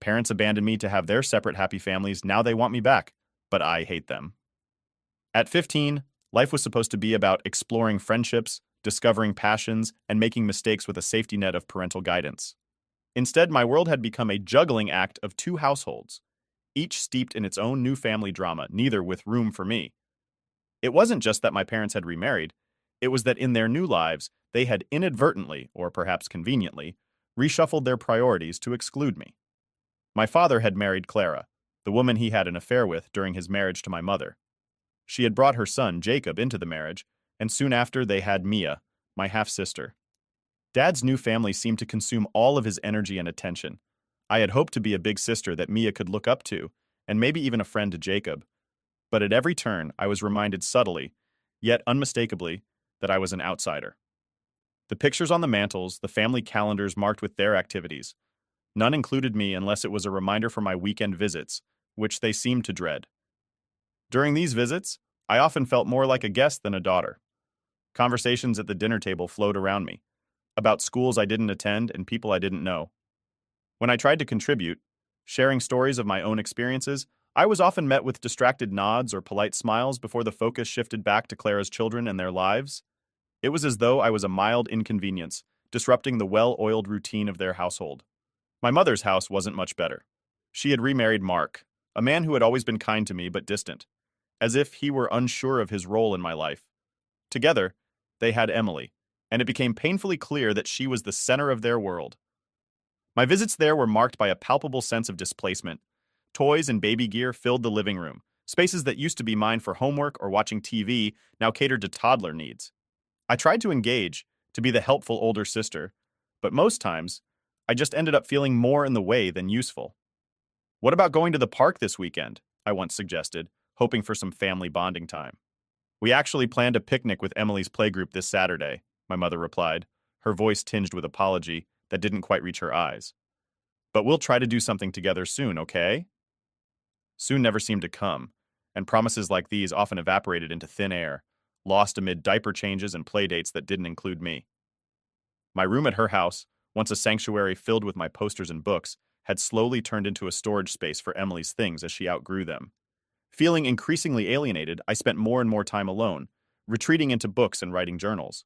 Parents abandoned me to have their separate happy families. Now they want me back, but I hate them. At 15, life was supposed to be about exploring friendships, discovering passions, and making mistakes with a safety net of parental guidance. Instead, my world had become a juggling act of two households, each steeped in its own new family drama, neither with room for me. It wasn't just that my parents had remarried, it was that in their new lives, they had inadvertently, or perhaps conveniently, reshuffled their priorities to exclude me. My father had married Clara, the woman he had an affair with during his marriage to my mother. She had brought her son, Jacob, into the marriage, and soon after they had Mia, my half-sister. Dad's new family seemed to consume all of his energy and attention. I had hoped to be a big sister that Mia could look up to, and maybe even a friend to Jacob. But at every turn, I was reminded subtly, yet unmistakably, that I was an outsider. The pictures on the mantels, the family calendars marked with their activities. None included me unless it was a reminder for my weekend visits, which they seemed to dread. During these visits, I often felt more like a guest than a daughter. Conversations at the dinner table flowed around me, about schools I didn't attend and people I didn't know. When I tried to contribute, sharing stories of my own experiences, I was often met with distracted nods or polite smiles before the focus shifted back to Clara's children and their lives. It was as though I was a mild inconvenience, disrupting the well-oiled routine of their household. My mother's house wasn't much better. She had remarried Mark, a man who had always been kind to me but distant, as if he were unsure of his role in my life. Together, they had Emily, and it became painfully clear that she was the center of their world. My visits there were marked by a palpable sense of displacement. Toys and baby gear filled the living room. Spaces that used to be mine for homework or watching TV now catered to toddler needs. I tried to engage, to be the helpful older sister, but most times, I just ended up feeling more in the way than useful. What about going to the park this weekend? I once suggested, hoping for some family bonding time. We actually planned a picnic with Emily's playgroup this Saturday, my mother replied, her voice tinged with apology that didn't quite reach her eyes. But we'll try to do something together soon, okay? Soon never seemed to come, and promises like these often evaporated into thin air, lost amid diaper changes and playdates that didn't include me. My room at her house, once a sanctuary filled with my posters and books, had slowly turned into a storage space for Emily's things as she outgrew them. Feeling increasingly alienated, I spent more and more time alone, retreating into books and writing journals.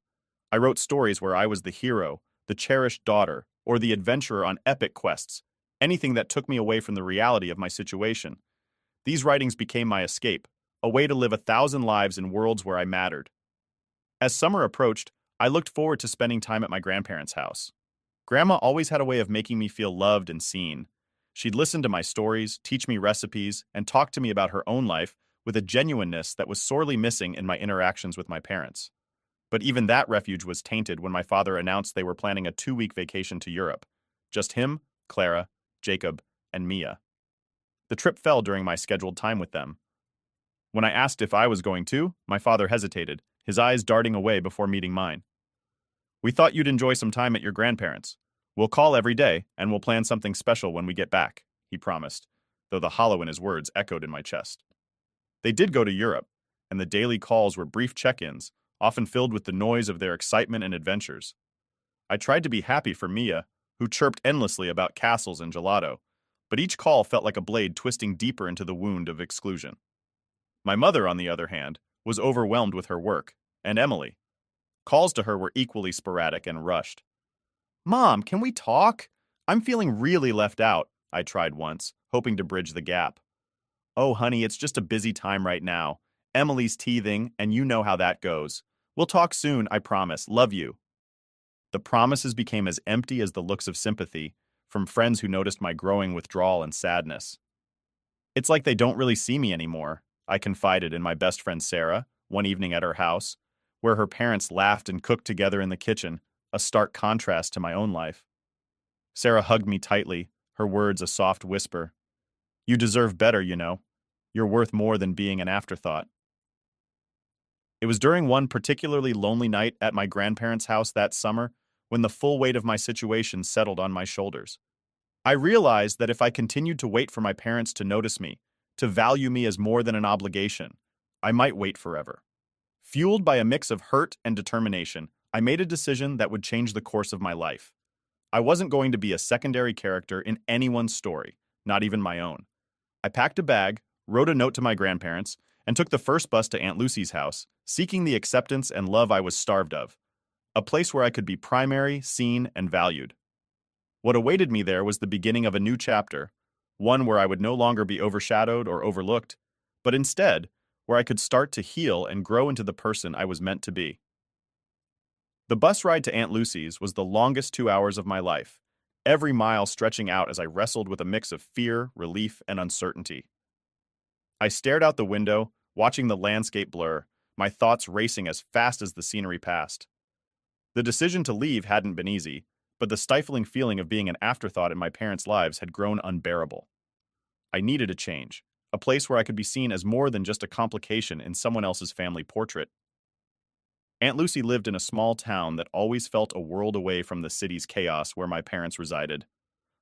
I wrote stories where I was the hero, the cherished daughter, or the adventurer on epic quests, anything that took me away from the reality of my situation. These writings became my escape, a way to live 1,000 lives in worlds where I mattered. As summer approached, I looked forward to spending time at my grandparents' house. Grandma always had a way of making me feel loved and seen. She'd listen to my stories, teach me recipes, and talk to me about her own life with a genuineness that was sorely missing in my interactions with my parents. But even that refuge was tainted when my father announced they were planning a 2-week vacation to Europe. Just him, Clara, Jacob, and Mia. The trip fell during my scheduled time with them. When I asked if I was going too, my father hesitated, his eyes darting away before meeting mine. "We thought you'd enjoy some time at your grandparents'. We'll call every day, and we'll plan something special when we get back," he promised, though the hollow in his words echoed in my chest. They did go to Europe, and the daily calls were brief check-ins, often filled with the noise of their excitement and adventures. I tried to be happy for Mia, who chirped endlessly about castles and gelato, but each call felt like a blade twisting deeper into the wound of exclusion. My mother, on the other hand, was overwhelmed with her work, and Emily. Calls to her were equally sporadic and rushed. "Mom, can we talk? I'm feeling really left out," I tried once, hoping to bridge the gap. "Oh, honey, it's just a busy time right now. Emily's teething, and you know how that goes. We'll talk soon, I promise. Love you." The promises became as empty as the looks of sympathy from friends who noticed my growing withdrawal and sadness. "It's like they don't really see me anymore," I confided in my best friend Sarah one evening at her house, where her parents laughed and cooked together in the kitchen, a stark contrast to my own life. Sarah hugged me tightly, her words a soft whisper. "You deserve better, you know. You're worth more than being an afterthought." It was during one particularly lonely night at my grandparents' house that summer when the full weight of my situation settled on my shoulders. I realized that if I continued to wait for my parents to notice me, to value me as more than an obligation, I might wait forever. Fueled by a mix of hurt and determination, I made a decision that would change the course of my life. I wasn't going to be a secondary character in anyone's story, not even my own. I packed a bag, wrote a note to my grandparents, and took the first bus to Aunt Lucy's house, seeking the acceptance and love I was starved of, a place where I could be primary, seen, and valued. What awaited me there was the beginning of a new chapter, one where I would no longer be overshadowed or overlooked, but instead, where I could start to heal and grow into the person I was meant to be. The bus ride to Aunt Lucy's was the longest 2 hours of my life, every mile stretching out as I wrestled with a mix of fear, relief, and uncertainty. I stared out the window, watching the landscape blur, my thoughts racing as fast as the scenery passed. The decision to leave hadn't been easy, but the stifling feeling of being an afterthought in my parents' lives had grown unbearable. I needed a change, a place where I could be seen as more than just a complication in someone else's family portrait. Aunt Lucy lived in a small town that always felt a world away from the city's chaos where my parents resided.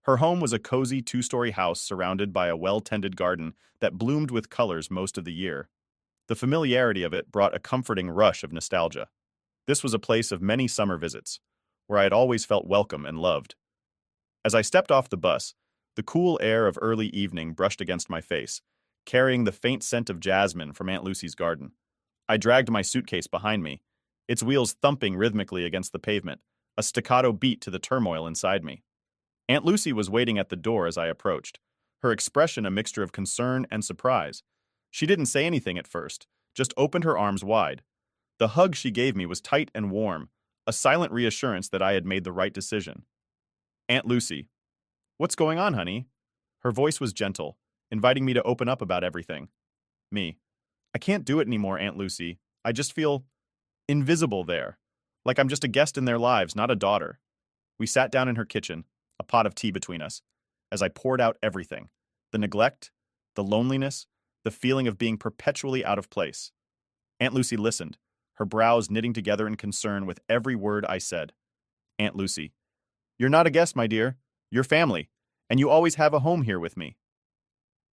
Her home was a cozy two-story house surrounded by a well-tended garden that bloomed with colors most of the year. The familiarity of it brought a comforting rush of nostalgia. This was a place of many summer visits, where I had always felt welcome and loved. As I stepped off the bus, the cool air of early evening brushed against my face, carrying the faint scent of jasmine from Aunt Lucy's garden. I dragged my suitcase behind me, its wheels thumping rhythmically against the pavement, a staccato beat to the turmoil inside me. Aunt Lucy was waiting at the door as I approached, her expression a mixture of concern and surprise. She didn't say anything at first, just opened her arms wide. The hug she gave me was tight and warm, a silent reassurance that I had made the right decision. Aunt Lucy. What's going on, honey? Her voice was gentle, inviting me to open up about everything. Me. I can't do it anymore, Aunt Lucy. I just feel invisible there, like I'm just a guest in their lives, not a daughter. We sat down in her kitchen, a pot of tea between us, as I poured out everything, the neglect, the loneliness, the feeling of being perpetually out of place. Aunt Lucy listened, her brows knitting together in concern with every word I said. Aunt Lucy. You're not a guest, my dear. You're family, and you always have a home here with me.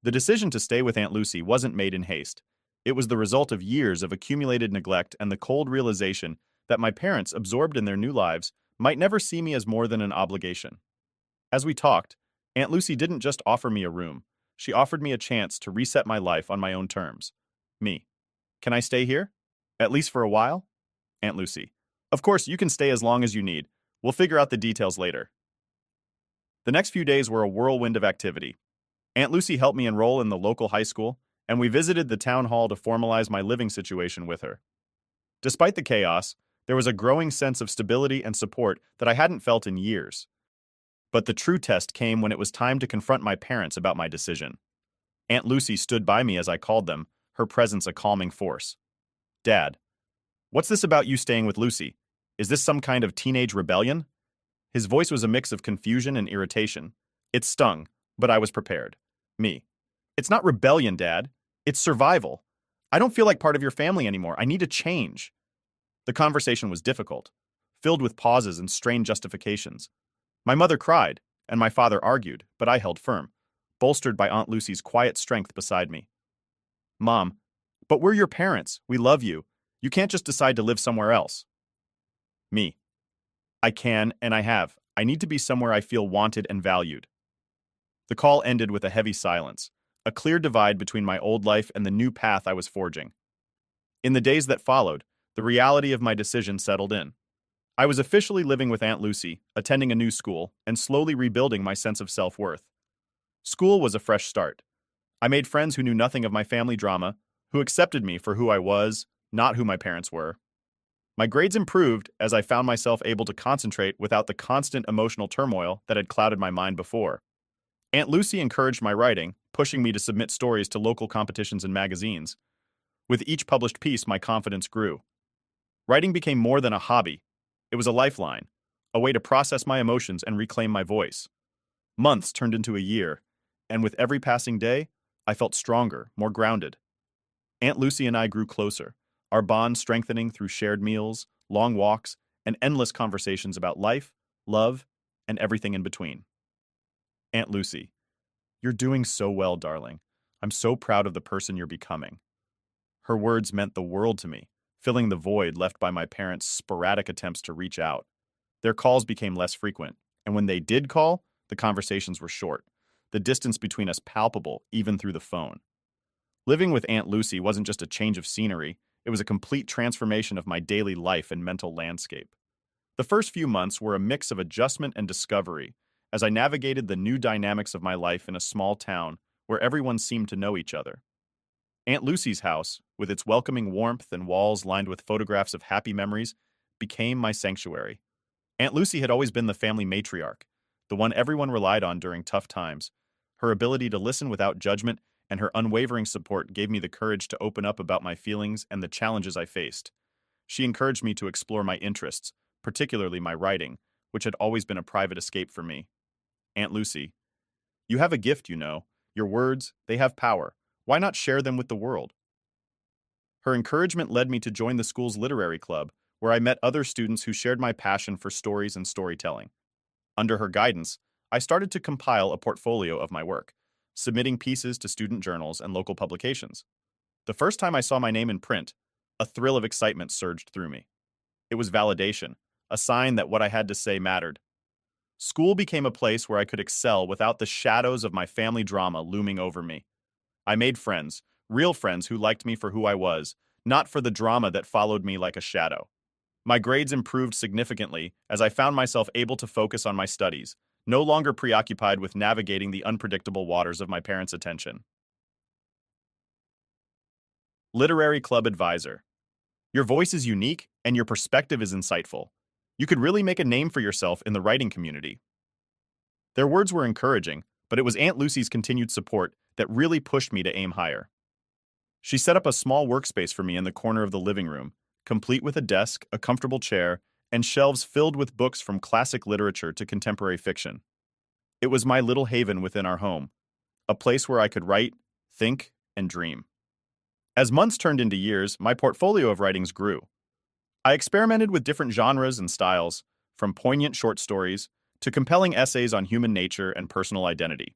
The decision to stay with Aunt Lucy wasn't made in haste. It was the result of years of accumulated neglect and the cold realization that my parents, absorbed in their new lives, might never see me as more than an obligation. As we talked, Aunt Lucy didn't just offer me a room. She offered me a chance to reset my life on my own terms. Me. Can I stay here? At least for a while? Aunt Lucy. Of course, you can stay as long as you need. We'll figure out the details later. The next few days were a whirlwind of activity. Aunt Lucy helped me enroll in the local high school, and we visited the town hall to formalize my living situation with her. Despite the chaos, there was a growing sense of stability and support that I hadn't felt in years. But the true test came when it was time to confront my parents about my decision. Aunt Lucy stood by me as I called them, her presence a calming force. Dad, what's this about you staying with Lucy? Is this some kind of teenage rebellion? His voice was a mix of confusion and irritation. It stung, but I was prepared. Me. It's not rebellion, Dad. It's survival. I don't feel like part of your family anymore. I need a change. The conversation was difficult, filled with pauses and strained justifications. My mother cried, and my father argued, but I held firm, bolstered by Aunt Lucy's quiet strength beside me. Mom, but we're your parents. We love you. You can't just decide to live somewhere else. Me. I can, and I have. I need to be somewhere I feel wanted and valued. The call ended with a heavy silence, a clear divide between my old life and the new path I was forging. In the days that followed, the reality of my decision settled in. I was officially living with Aunt Lucy, attending a new school, and slowly rebuilding my sense of self-worth. School was a fresh start. I made friends who knew nothing of my family drama, who accepted me for who I was, not who my parents were. My grades improved as I found myself able to concentrate without the constant emotional turmoil that had clouded my mind before. Aunt Lucy encouraged my writing, pushing me to submit stories to local competitions and magazines. With each published piece, my confidence grew. Writing became more than a hobby. It was a lifeline, a way to process my emotions and reclaim my voice. Months turned into a year, and with every passing day, I felt stronger, more grounded. Aunt Lucy and I grew closer, our bond strengthening through shared meals, long walks, and endless conversations about life, love, and everything in between. Aunt Lucy, you're doing so well, darling. I'm so proud of the person you're becoming. Her words meant the world to me, filling the void left by my parents' sporadic attempts to reach out. Their calls became less frequent, and when they did call, the conversations were short. the distance between us palpable even through the phone. Living with Aunt Lucy wasn't just a change of scenery, it was a complete transformation of my daily life and mental landscape. The first few months were a mix of adjustment and discovery as I navigated the new dynamics of my life in a small town where everyone seemed to know each other. Aunt Lucy's house, with its welcoming warmth and walls lined with photographs of happy memories, became my sanctuary. Aunt Lucy had always been the family matriarch, the one everyone relied on during tough times. Her ability to listen without judgment and her unwavering support gave me the courage to open up about my feelings and the challenges I faced. She encouraged me to explore my interests, particularly my writing, which had always been a private escape for me. Aunt Lucy, you have a gift, you know. Your words, they have power. Why not share them with the world? Her encouragement led me to join the school's literary club, where I met other students who shared my passion for stories and storytelling. Under her guidance, I started to compile a portfolio of my work, submitting pieces to student journals and local publications. The first time I saw my name in print, a thrill of excitement surged through me. It was validation, a sign that what I had to say mattered. School became a place where I could excel without the shadows of my family drama looming over me. I made friends, real friends who liked me for who I was, not for the drama that followed me like a shadow. My grades improved significantly as I found myself able to focus on my studies, no longer preoccupied with navigating the unpredictable waters of my parents' attention. Literary Club Advisor. Your voice is unique and your perspective is insightful. You could really make a name for yourself in the writing community. Their words were encouraging, but it was Aunt Lucy's continued support that really pushed me to aim higher. She set up a small workspace for me in the corner of the living room, complete with a desk, a comfortable chair, and shelves filled with books from classic literature to contemporary fiction. It was my little haven within our home, a place where I could write, think, and dream. As months turned into years, my portfolio of writings grew. I experimented with different genres and styles, from poignant short stories to compelling essays on human nature and personal identity.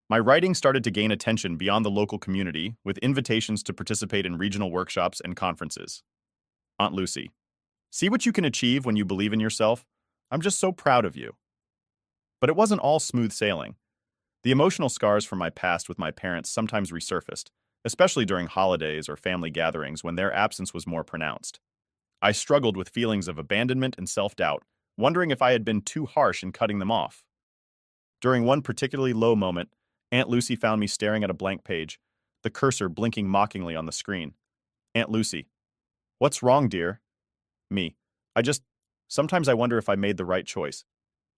My writing started to gain attention beyond the local community, with invitations to participate in regional workshops and conferences. Aunt Lucy, see what you can achieve when you believe in yourself? I'm just so proud of you. But it wasn't all smooth sailing. The emotional scars from my past with my parents sometimes resurfaced, especially during holidays or family gatherings when their absence was more pronounced. I struggled with feelings of abandonment and self-doubt, wondering if I had been too harsh in cutting them off. During one particularly low moment, Aunt Lucy found me staring at a blank page, the cursor blinking mockingly on the screen. Aunt Lucy, what's wrong, dear? Me. Sometimes I wonder if I made the right choice.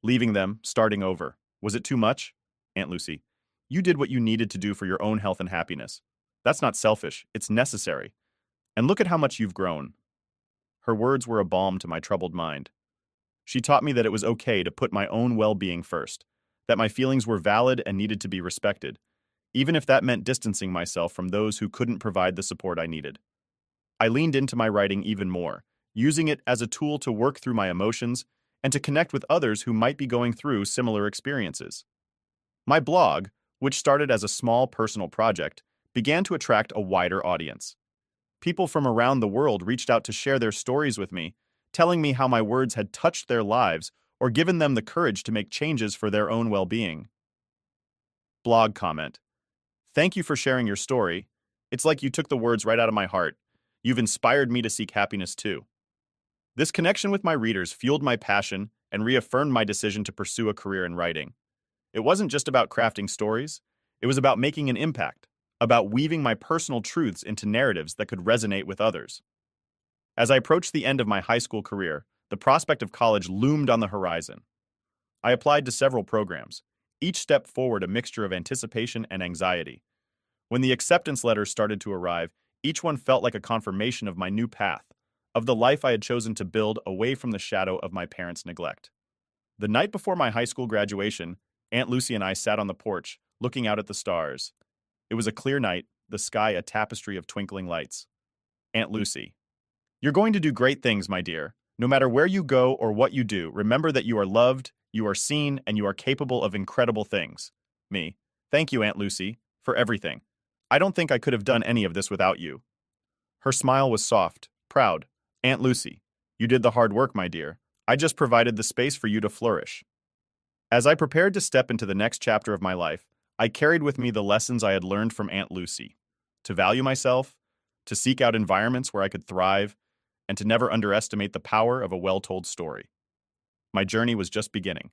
Leaving them, starting over. Was it too much? Aunt Lucy, you did what you needed to do for your own health and happiness. That's not selfish, it's necessary. And look at how much you've grown. Her words were a balm to my troubled mind. She taught me that it was okay to put my own well-being first, that my feelings were valid and needed to be respected, even if that meant distancing myself from those who couldn't provide the support I needed. I leaned into my writing even more, using it as a tool to work through my emotions and to connect with others who might be going through similar experiences. My blog, which started as a small personal project, began to attract a wider audience. People from around the world reached out to share their stories with me, telling me how my words had touched their lives or given them the courage to make changes for their own well-being. Blog comment. Thank you for sharing your story. It's like you took the words right out of my heart. You've inspired me to seek happiness too. This connection with my readers fueled my passion and reaffirmed my decision to pursue a career in writing. It wasn't just about crafting stories, it was about making an impact, about weaving my personal truths into narratives that could resonate with others. As I approached the end of my high school career, the prospect of college loomed on the horizon. I applied to several programs, each step forward a mixture of anticipation and anxiety. When the acceptance letters started to arrive, each one felt like a confirmation of my new path, of the life I had chosen to build away from the shadow of my parents' neglect. The night before my high school graduation, Aunt Lucy and I sat on the porch, looking out at the stars. It was a clear night, the sky a tapestry of twinkling lights. Aunt Lucy, you're going to do great things, my dear. No matter where you go or what you do, remember that you are loved, you are seen, and you are capable of incredible things. Me. Thank you, Aunt Lucy, for everything. I don't think I could have done any of this without you. Her smile was soft, proud. Aunt Lucy, you did the hard work, my dear. I just provided the space for you to flourish. As I prepared to step into the next chapter of my life, I carried with me the lessons I had learned from Aunt Lucy: to value myself, to seek out environments where I could thrive, and to never underestimate the power of a well-told story. My journey was just beginning,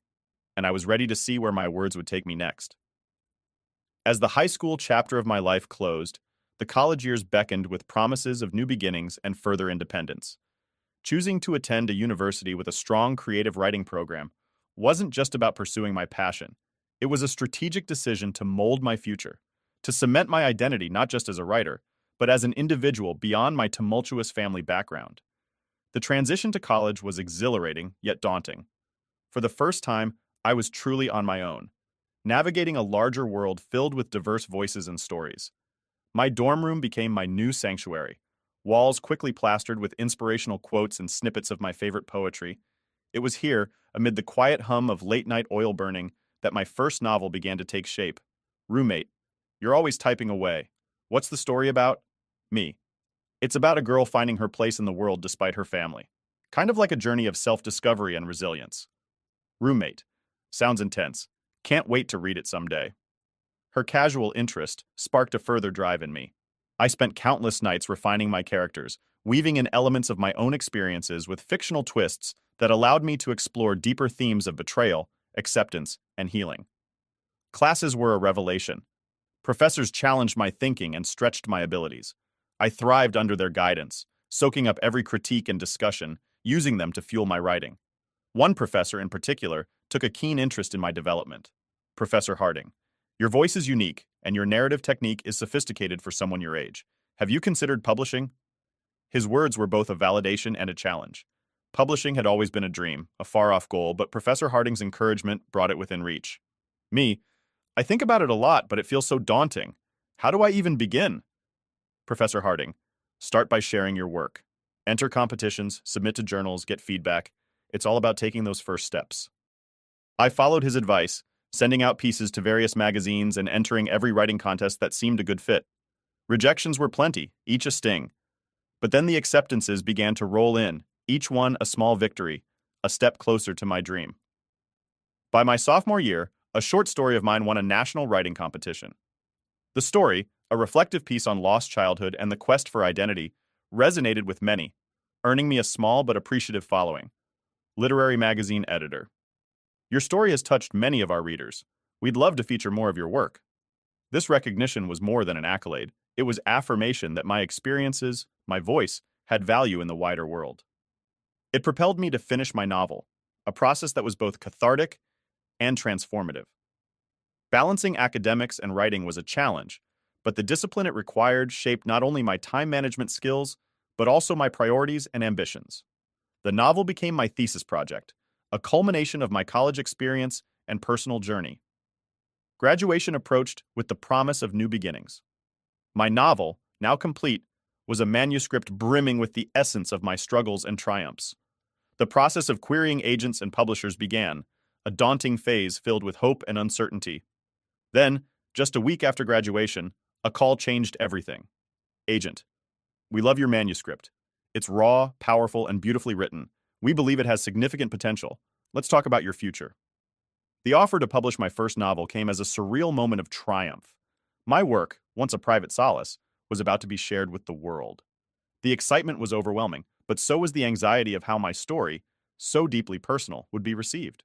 and I was ready to see where my words would take me next. As the high school chapter of my life closed, the college years beckoned with promises of new beginnings and further independence. Choosing to attend a university with a strong creative writing program wasn't just about pursuing my passion. It was a strategic decision to mold my future, to cement my identity not just as a writer, but as an individual beyond my tumultuous family background. The transition to college was exhilarating yet daunting. For the first time, I was truly on my own, navigating a larger world filled with diverse voices and stories. My dorm room became my new sanctuary, walls quickly plastered with inspirational quotes and snippets of my favorite poetry. It was here, amid the quiet hum of late-night oil burning, that my first novel began to take shape. Roommate, you're always typing away. What's the story about? Me. It's about a girl finding her place in the world despite her family. Kind of like a journey of self-discovery and resilience. Roommate. Sounds intense. Can't wait to read it someday. Her casual interest sparked a further drive in me. I spent countless nights refining my characters, weaving in elements of my own experiences with fictional twists that allowed me to explore deeper themes of betrayal, acceptance, and healing. Classes were a revelation. Professors challenged my thinking and stretched my abilities. I thrived under their guidance, soaking up every critique and discussion, using them to fuel my writing. One professor in particular took a keen interest in my development. Professor Harding. Your voice is unique, and your narrative technique is sophisticated for someone your age. Have you considered publishing? His words were both a validation and a challenge. Publishing had always been a dream, a far-off goal, but Professor Harding's encouragement brought it within reach. Me, I think about it a lot, but it feels so daunting. How do I even begin? Professor Harding, start by sharing your work. Enter competitions, submit to journals, get feedback. It's all about taking those first steps. I followed his advice, sending out pieces to various magazines and entering every writing contest that seemed a good fit. Rejections were plenty, each a sting. But then the acceptances began to roll in, each one a small victory, a step closer to my dream. By my sophomore year, a short story of mine won a national writing competition. The story, a reflective piece on lost childhood and the quest for identity, resonated with many, earning me a small but appreciative following. Literary magazine editor. Your story has touched many of our readers. We'd love to feature more of your work. This recognition was more than an accolade. It was affirmation that my experiences, my voice, had value in the wider world. It propelled me to finish my novel, a process that was both cathartic and transformative. Balancing academics and writing was a challenge, but the discipline it required shaped not only my time management skills, but also my priorities and ambitions. The novel became my thesis project, a culmination of my college experience and personal journey. Graduation approached with the promise of new beginnings. My novel, now complete, was a manuscript brimming with the essence of my struggles and triumphs. The process of querying agents and publishers began, a daunting phase filled with hope and uncertainty. Then, just a week after graduation, a call changed everything. Agent, we love your manuscript. It's raw, powerful, and beautifully written. We believe it has significant potential. Let's talk about your future. The offer to publish my first novel came as a surreal moment of triumph. My work, once a private solace, was about to be shared with the world. The excitement was overwhelming, but so was the anxiety of how my story, so deeply personal, would be received.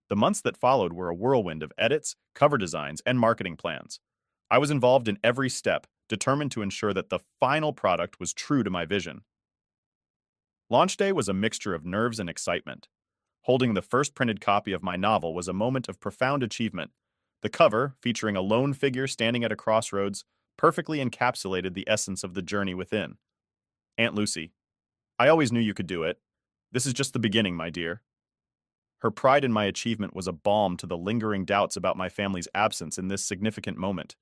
The months that followed were a whirlwind of edits, cover designs, and marketing plans. I was involved in every step, determined to ensure that the final product was true to my vision. Launch day was a mixture of nerves and excitement. Holding the first printed copy of my novel was a moment of profound achievement. The cover, featuring a lone figure standing at a crossroads, perfectly encapsulated the essence of the journey within. Aunt Lucy, I always knew you could do it. This is just the beginning, my dear. Her pride in my achievement was a balm to the lingering doubts about my family's absence in this significant moment.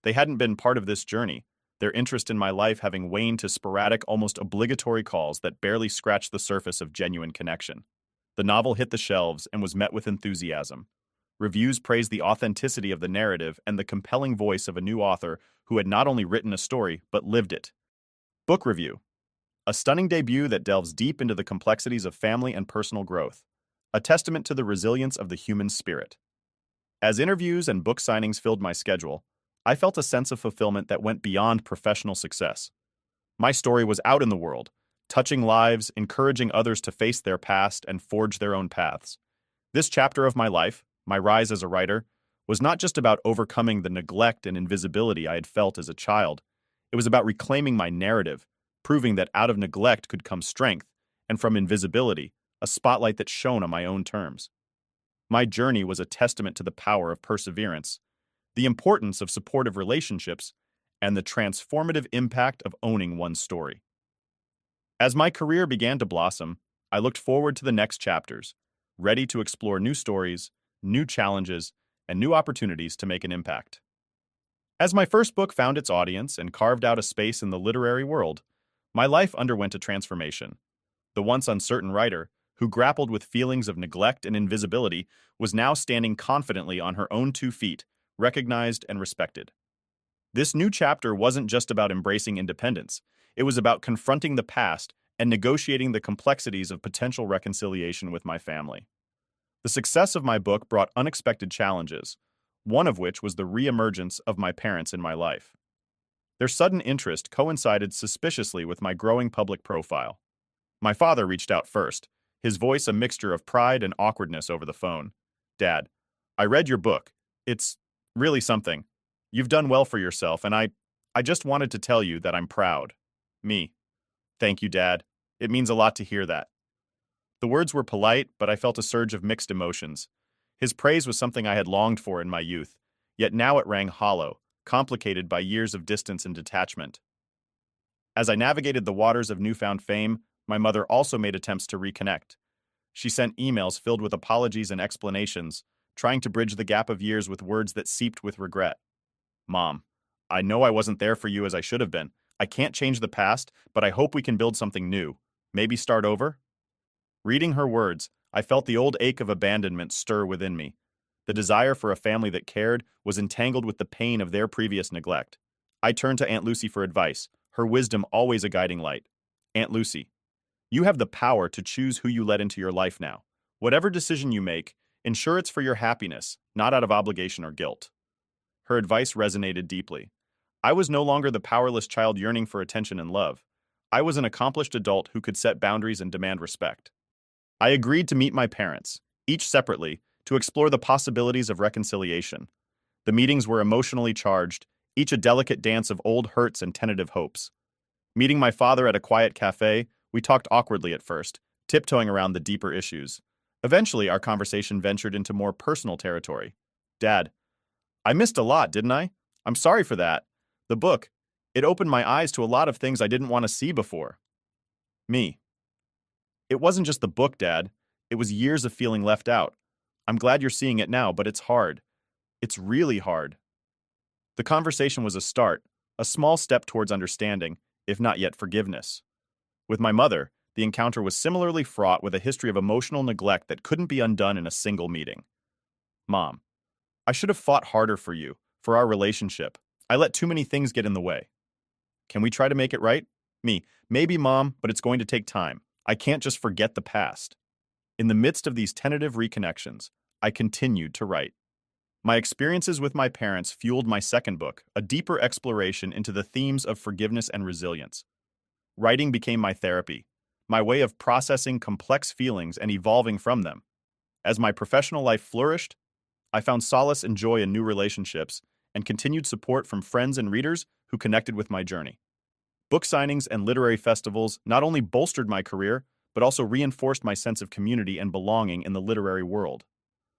They hadn't been part of this journey, their interest in my life having waned to sporadic, almost obligatory calls that barely scratched the surface of genuine connection. The novel hit the shelves and was met with enthusiasm. Reviews praised the authenticity of the narrative and the compelling voice of a new author who had not only written a story, but lived it. Book review. A stunning debut that delves deep into the complexities of family and personal growth. A testament to the resilience of the human spirit. As interviews and book signings filled my schedule, I felt a sense of fulfillment that went beyond professional success. My story was out in the world, touching lives, encouraging others to face their past and forge their own paths. This chapter of my life, my rise as a writer, was not just about overcoming the neglect and invisibility I had felt as a child. It was about reclaiming my narrative, proving that out of neglect could come strength, and from invisibility, a spotlight that shone on my own terms. My journey was a testament to the power of perseverance, the importance of supportive relationships, and the transformative impact of owning one's story. As my career began to blossom, I looked forward to the next chapters, ready to explore new stories, new challenges, and new opportunities to make an impact. As my first book found its audience and carved out a space in the literary world, my life underwent a transformation. The once uncertain writer, who grappled with feelings of neglect and invisibility, was now standing confidently on her own 2 feet, recognized and respected. This new chapter wasn't just about embracing independence, it was about confronting the past and negotiating the complexities of potential reconciliation with my family. The success of my book brought unexpected challenges, one of which was the reemergence of my parents in my life. Their sudden interest coincided suspiciously with my growing public profile. My father reached out first, his voice a mixture of pride and awkwardness over the phone. "Dad, I read your book. It's really something. You've done well for yourself, and I just wanted to tell you that I'm proud." Me. "Thank you, Dad. It means a lot to hear that." The words were polite, but I felt a surge of mixed emotions. His praise was something I had longed for in my youth, yet now it rang hollow, complicated by years of distance and detachment. As I navigated the waters of newfound fame, my mother also made attempts to reconnect. She sent emails filled with apologies and explanations, trying to bridge the gap of years with words that seeped with regret. "Mom, I know I wasn't there for you as I should have been. I can't change the past, but I hope we can build something new. Maybe start over?" Reading her words, I felt the old ache of abandonment stir within me. The desire for a family that cared was entangled with the pain of their previous neglect. I turned to Aunt Lucy for advice, her wisdom always a guiding light. "Aunt Lucy, you have the power to choose who you let into your life now. Whatever decision you make, ensure it's for your happiness, not out of obligation or guilt." Her advice resonated deeply. I was no longer the powerless child yearning for attention and love. I was an accomplished adult who could set boundaries and demand respect. I agreed to meet my parents, each separately, to explore the possibilities of reconciliation. The meetings were emotionally charged, each a delicate dance of old hurts and tentative hopes. Meeting my father at a quiet cafe, we talked awkwardly at first, tiptoeing around the deeper issues. Eventually, our conversation ventured into more personal territory. "Dad, I missed a lot, didn't I? I'm sorry for that. The book, it opened my eyes to a lot of things I didn't want to see before." Me. "It wasn't just the book, Dad. It was years of feeling left out. I'm glad you're seeing it now, but it's hard. It's really hard." The conversation was a start, a small step towards understanding, if not yet forgiveness. With my mother, the encounter was similarly fraught with a history of emotional neglect that couldn't be undone in a single meeting. "Mom, I should have fought harder for you, for our relationship. I let too many things get in the way. Can we try to make it right?" Me. "Maybe, Mom, but it's going to take time. I can't just forget the past." In the midst of these tentative reconnections, I continued to write. My experiences with my parents fueled my second book, a deeper exploration into the themes of forgiveness and resilience. Writing became my therapy, my way of processing complex feelings and evolving from them. As my professional life flourished, I found solace and joy in new relationships and continued support from friends and readers who connected with my journey. Book signings and literary festivals not only bolstered my career, but also reinforced my sense of community and belonging in the literary world.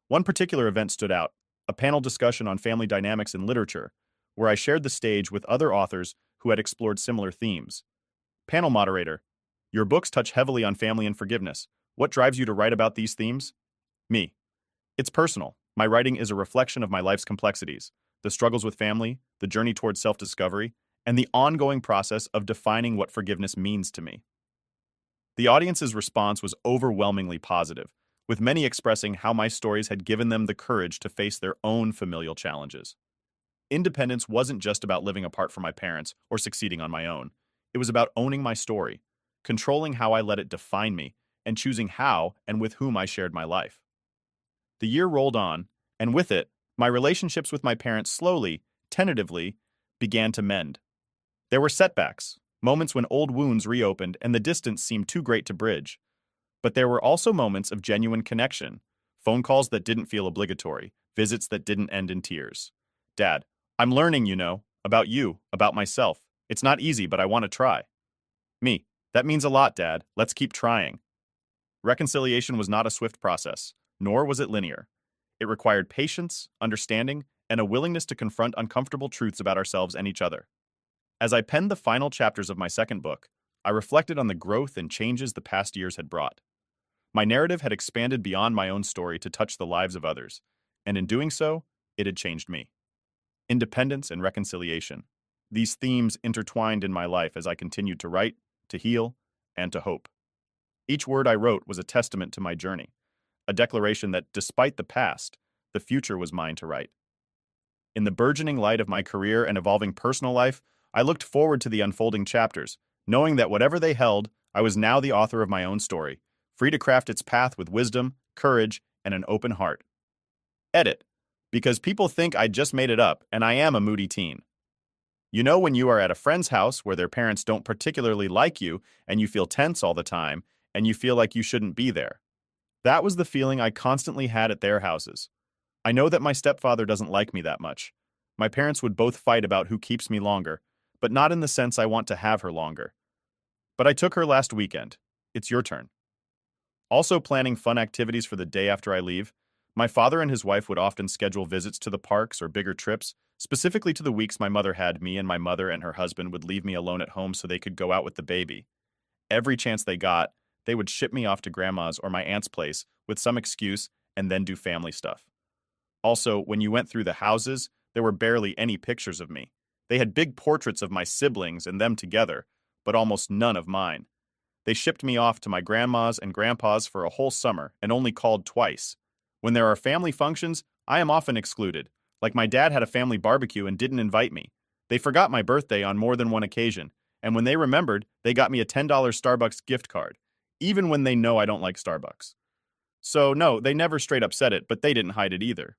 One particular event stood out, a panel discussion on family dynamics in literature, where I shared the stage with other authors who had explored similar themes. Panel moderator: "Your books touch heavily on family and forgiveness. What drives you to write about these themes?" Me. "It's personal. My writing is a reflection of my life's complexities, the struggles with family, the journey towards self-discovery, and the ongoing process of defining what forgiveness means to me." The audience's response was overwhelmingly positive, with many expressing how my stories had given them the courage to face their own familial challenges. Independence wasn't just about living apart from my parents or succeeding on my own. It was about owning my story, controlling how I let it define me, and choosing how and with whom I shared my life. The year rolled on, and with it, My relationships with my parents slowly, tentatively, began to mend. There were setbacks, moments when old wounds reopened and the distance seemed too great to bridge. But there were also moments of genuine connection, phone calls that didn't feel obligatory, visits that didn't end in tears. Dad, I'm learning, about you, about myself. It's not easy, but I want to try. Me, that means a lot, Dad. Let's keep trying. Reconciliation was not a swift process, nor was it linear. It required patience, understanding, and a willingness to confront uncomfortable truths about ourselves and each other. As I penned the final chapters of my second book, I reflected on the growth and changes the past years had brought. My narrative had expanded beyond my own story to touch the lives of others, and in doing so, it had changed me. Independence and reconciliation. These themes intertwined in my life as I continued to write, to heal, and to hope. Each word I wrote was a testament to my journey, a declaration that, despite the past, the future was mine to write. In the burgeoning light of my career and evolving personal life, I looked forward to the unfolding chapters, knowing that whatever they held, I was now the author of my own story, free to craft its path with wisdom, courage, and an open heart. Edit. Because people think I just made it up, and I am a moody teen. You know when you are at a friend's house where their parents don't particularly like you, and you feel tense all the time, and you feel like you shouldn't be there. That was the feeling I constantly had at their houses. I know that my stepfather doesn't like me that much. My parents would both fight about who keeps me longer, but not in the sense I want to have her longer. But I took her last weekend. It's your turn. Also planning fun activities for the day after I leave, my father and his wife would often schedule visits to the parks or bigger trips, specifically to the weeks my mother had me and my mother and her husband would leave me alone at home so they could go out with the baby. Every chance they got, they would ship me off to grandma's or my aunt's place with some excuse and then do family stuff. Also, when you went through the houses, there were barely any pictures of me. They had big portraits of my siblings and them together, but almost none of mine. They shipped me off to my grandma's and grandpa's for a whole summer and only called twice. When there are family functions, I am often excluded. Like my dad had a family barbecue and didn't invite me. They forgot my birthday on more than one occasion, and when they remembered, they got me a $10 Starbucks gift card, even when they know I don't like Starbucks. So no, they never straight up said it, but they didn't hide it either.